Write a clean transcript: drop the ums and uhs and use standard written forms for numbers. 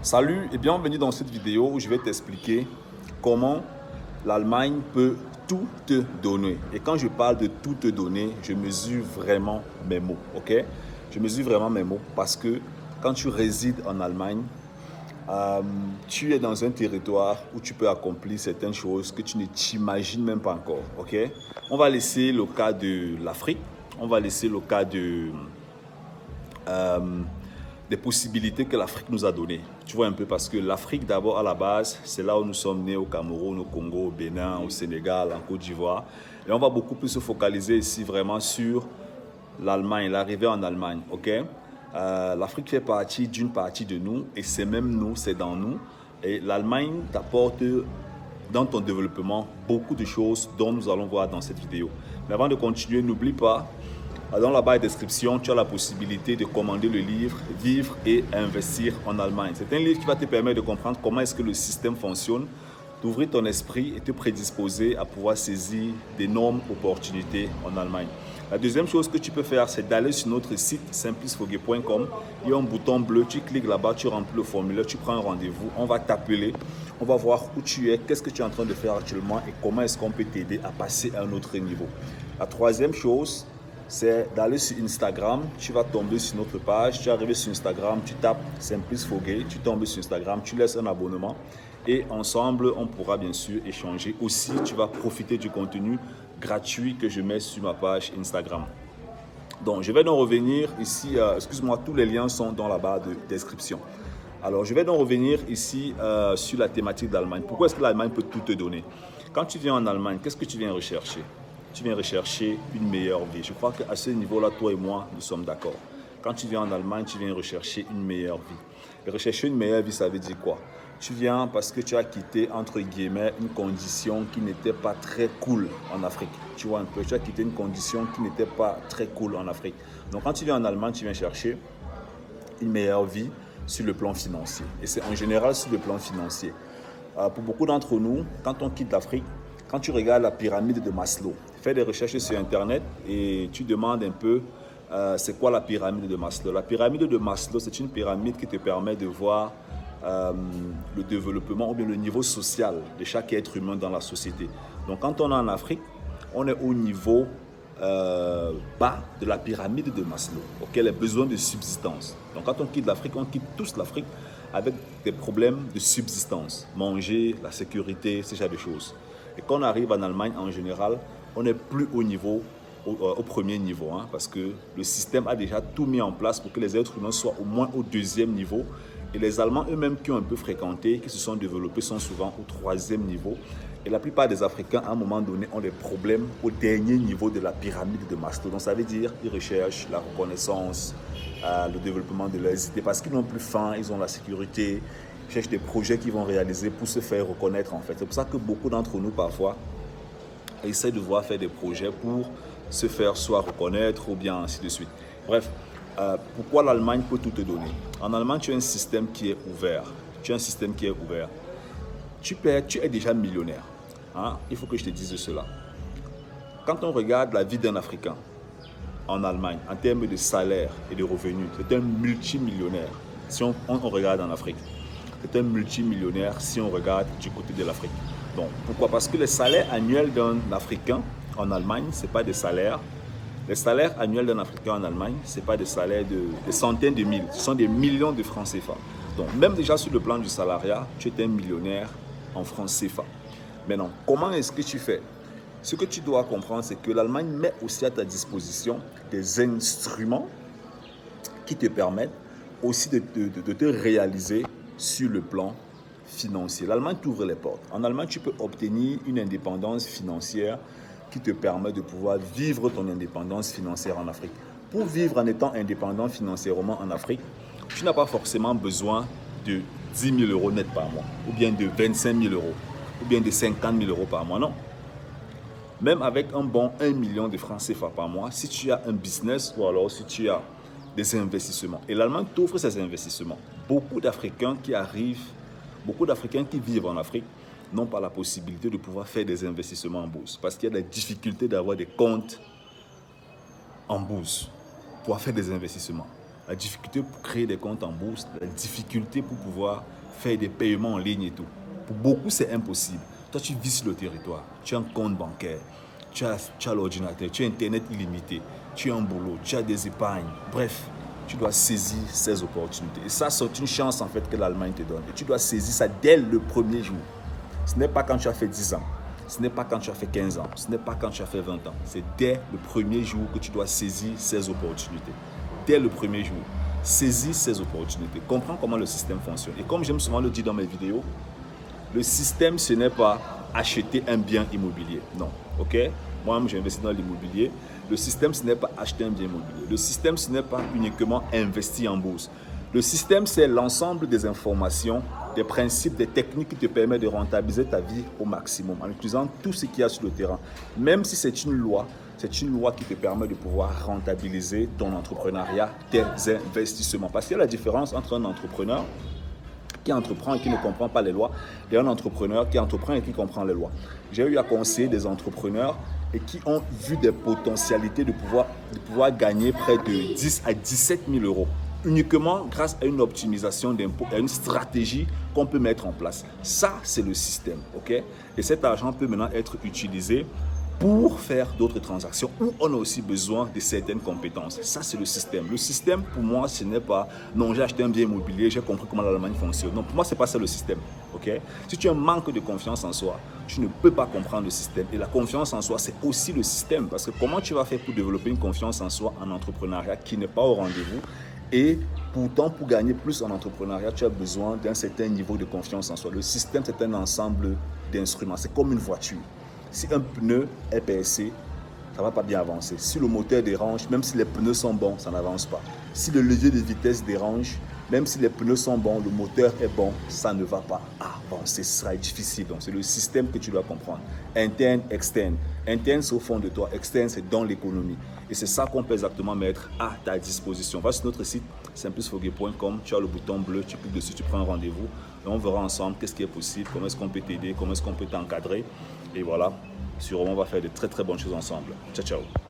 Salut et bienvenue dans cette vidéo où je vais t'expliquer comment l'Allemagne peut tout te donner. Et quand je parle de tout te donner, je mesure vraiment mes mots, ok? Je mesure vraiment mes mots parce que quand tu résides en Allemagne, tu es dans un territoire où tu peux accomplir certaines choses que tu ne t'imagines même pas encore, ok? On va laisser le cas de l'Afrique, on va laisser le cas euh, des possibilités que l'Afrique nous a données. Tu vois un peu, parce que l'Afrique, d'abord, à la base, c'est là où nous sommes nés, au Cameroun, au Congo, au Bénin, au Sénégal, en Côte d'Ivoire. Et on va beaucoup plus se focaliser ici vraiment sur l'Allemagne, l'arrivée en Allemagne, ok? L'Afrique fait partie d'une partie de nous, et c'est même nous, c'est dans nous. Et l'Allemagne t'apporte dans ton développement beaucoup de choses dont nous allons voir dans cette vidéo. Mais avant de continuer, n'oublie pas, dans la barre de description, tu as la possibilité de commander le livre « Vivre et investir en Allemagne ». C'est un livre qui va te permettre de comprendre comment est-ce que le système fonctionne, d'ouvrir ton esprit et te prédisposer à pouvoir saisir d'énormes opportunités en Allemagne. La deuxième chose que tu peux faire, c'est d'aller sur notre site simplicefogé.com. Il y a un bouton bleu, tu cliques là-bas, tu remplis le formulaire, tu prends un rendez-vous, on va t'appeler, on va voir où tu es, qu'est-ce que tu es en train de faire actuellement et comment est-ce qu'on peut t'aider à passer à un autre niveau. La troisième chose, c'est d'aller sur Instagram. Tu vas tomber sur notre page. Tu es arrivé sur Instagram, tu tapes Simplice Foguet, tu tombes sur Instagram, tu laisses un abonnement et ensemble, on pourra bien sûr échanger. Aussi, tu vas profiter du contenu gratuit que je mets sur ma page Instagram. Donc, je vais donc revenir ici. Excuse-moi, tous les liens sont dans la barre de description. Alors, je vais donc revenir ici sur la thématique d'Allemagne. Pourquoi est-ce que l'Allemagne peut tout te donner? Quand tu viens en Allemagne, qu'est-ce que tu viens rechercher? Tu viens rechercher une meilleure vie. Je crois qu'à ce niveau-là, toi et moi, nous sommes d'accord. Quand tu viens en Allemagne, tu viens rechercher une meilleure vie. Et rechercher une meilleure vie, ça veut dire quoi? Tu viens parce que tu as quitté, entre guillemets, une condition qui n'était pas très cool en Afrique. Tu vois un peu, tu as quitté une condition qui n'était pas très cool en Afrique. Donc quand tu viens en Allemagne, tu viens chercher une meilleure vie sur le plan financier. Et c'est en général sur le plan financier. Pour beaucoup d'entre nous, quand on quitte l'Afrique, quand tu regardes la pyramide de Maslow, fais des recherches sur Internet et tu demandes un peu c'est quoi la pyramide de Maslow. La pyramide de Maslow, c'est une pyramide qui te permet de voir le développement ou bien le niveau social de chaque être humain dans la société. Donc quand on est en Afrique, on est au niveau bas de la pyramide de Maslow, auquel les besoins de subsistance. Donc quand on quitte l'Afrique, on quitte tous l'Afrique avec des problèmes de subsistance, manger, la sécurité, ce genre de choses. Et quand on arrive en Allemagne, en général, on n'est plus au niveau, au premier niveau, hein, parce que le système a déjà tout mis en place pour que les êtres humains soient au moins au deuxième niveau. Et les Allemands eux-mêmes qui ont un peu fréquenté, qui se sont développés, sont souvent au troisième niveau. Et la plupart des Africains, à un moment donné, ont des problèmes au dernier niveau de la pyramide de Maslow. Donc ça veut dire qu'ils recherchent la reconnaissance, le développement de leurs idées, parce qu'ils n'ont plus faim, ils ont la sécurité, ils cherchent des projets qu'ils vont réaliser pour se faire reconnaître en fait. C'est pour ça que beaucoup d'entre nous parfois essaient de voir faire des projets pour se faire soit reconnaître ou bien ainsi de suite. Bref, pourquoi l'Allemagne peut tout te donner? En Allemagne, tu as un système qui est ouvert. Tu as un système qui est ouvert. Tu es déjà millionnaire. Hein? Il faut que je te dise cela. Quand on regarde la vie d'un Africain en Allemagne, en termes de salaire et de revenus, c'est un multimillionnaire si on regarde en Afrique. C'est un multimillionnaire si on regarde du côté de l'Afrique. Donc, pourquoi? Parce que les salaires annuels d'un Africain en Allemagne, ce n'est pas des salaires. Les salaires annuels d'un Africain en Allemagne, ce n'est pas des salaires de centaines de mille, ce sont des millions de francs CFA. Donc, même déjà sur le plan du salariat, tu es un millionnaire en francs CFA. Maintenant, comment est-ce que tu fais? Ce que tu dois comprendre, c'est que l'Allemagne met aussi à ta disposition des instruments qui te permettent aussi de te réaliser sur le plan financier. L'Allemagne t'ouvre les portes. En Allemagne, tu peux obtenir une indépendance financière qui te permet de pouvoir vivre ton indépendance financière en Afrique. Pour vivre en étant indépendant financièrement en Afrique, tu n'as pas forcément besoin de 10 000 euros net par mois, ou bien de 25 000 euros, ou bien de 50 000 euros par mois, non. Même avec un bon 1 million de francs CFA par mois, si tu as un business ou alors si tu as des investissements. Et l'Allemagne t'offre ces investissements. Beaucoup d'Africains qui arrivent, beaucoup d'Africains qui vivent en Afrique n'ont pas la possibilité de pouvoir faire des investissements en bourse parce qu'il y a des difficultés d'avoir des comptes en bourse pour faire des investissements. la difficulté pour créer des comptes en bourse, la difficulté pour pouvoir faire des paiements en ligne et tout. Pour beaucoup, c'est impossible. Toi, tu vis sur le territoire, tu as un compte bancaire, tu as l'ordinateur, tu as Internet illimité, tu as un boulot, tu as des épargnes. Bref, tu dois saisir ces opportunités. Et ça, c'est une chance en fait que l'Allemagne te donne. Et tu dois saisir ça dès le premier jour. Ce n'est pas quand tu as fait 10 ans. Ce n'est pas quand tu as fait 15 ans. Ce n'est pas quand tu as fait 20 ans. C'est dès le premier jour que tu dois saisir ces opportunités. Dès le premier jour, saisis ces opportunités. Comprends comment le système fonctionne. Et comme j'aime souvent le dire dans mes vidéos, le système, ce n'est pas acheter un bien immobilier. Non, ok? Moi-même, j'ai investi dans l'immobilier. Le système, ce n'est pas acheter un bien immobilier. Le système, ce n'est pas uniquement investir en bourse. Le système, c'est l'ensemble des informations, des principes, des techniques qui te permettent de rentabiliser ta vie au maximum en utilisant tout ce qu'il y a sur le terrain. Même si c'est une loi qui te permet de pouvoir rentabiliser ton entrepreneuriat, tes investissements. Parce qu'il y a la différence entre un entrepreneur qui entreprend et qui ne comprend pas les lois et un entrepreneur qui entreprend et qui comprend les lois. J'ai eu à conseiller des entrepreneurs et qui ont vu des potentialités de pouvoir gagner près de 10 à 17 000 euros uniquement grâce à une optimisation d'impôts, à une stratégie qu'on peut mettre en place. Ça, c'est le système, ok? Et cet argent peut maintenant être utilisé pour faire d'autres transactions où on a aussi besoin de certaines compétences. Ça, c'est le système. Le système, pour moi, ce n'est pas « non, j'ai acheté un bien immobilier, j'ai compris comment l'Allemagne fonctionne ». Non, pour moi, ce n'est pas ça le système. Okay? Si tu as un manque de confiance en soi, tu ne peux pas comprendre le système. Et la confiance en soi, c'est aussi le système. Parce que comment tu vas faire pour développer une confiance en soi en entrepreneuriat qui n'est pas au rendez-vous? Et pourtant, pour gagner plus en entrepreneuriat, tu as besoin d'un certain niveau de confiance en soi. Le système, c'est un ensemble d'instruments. C'est comme une voiture. Si un pneu est percé, ça ne va pas bien avancer. Si le moteur dérange, même si les pneus sont bons, ça n'avance pas. Si le levier de vitesse dérange, même si les pneus sont bons, le moteur est bon, ça ne va pas avancer. Ce sera difficile. Donc, c'est le système que tu dois comprendre. Interne, externe. Interne, c'est au fond de toi. Externe, c'est dans l'économie. Et c'est ça qu'on peut exactement mettre à ta disposition. Va sur notre site simplicfoguet.com, tu as le bouton bleu, tu cliques dessus, tu prends un rendez-vous. Et on verra ensemble qu'est-ce qui est possible, comment est-ce qu'on peut t'aider, comment est-ce qu'on peut t'encadrer. Et voilà, sûrement on va faire de très très bonnes choses ensemble. Ciao, ciao.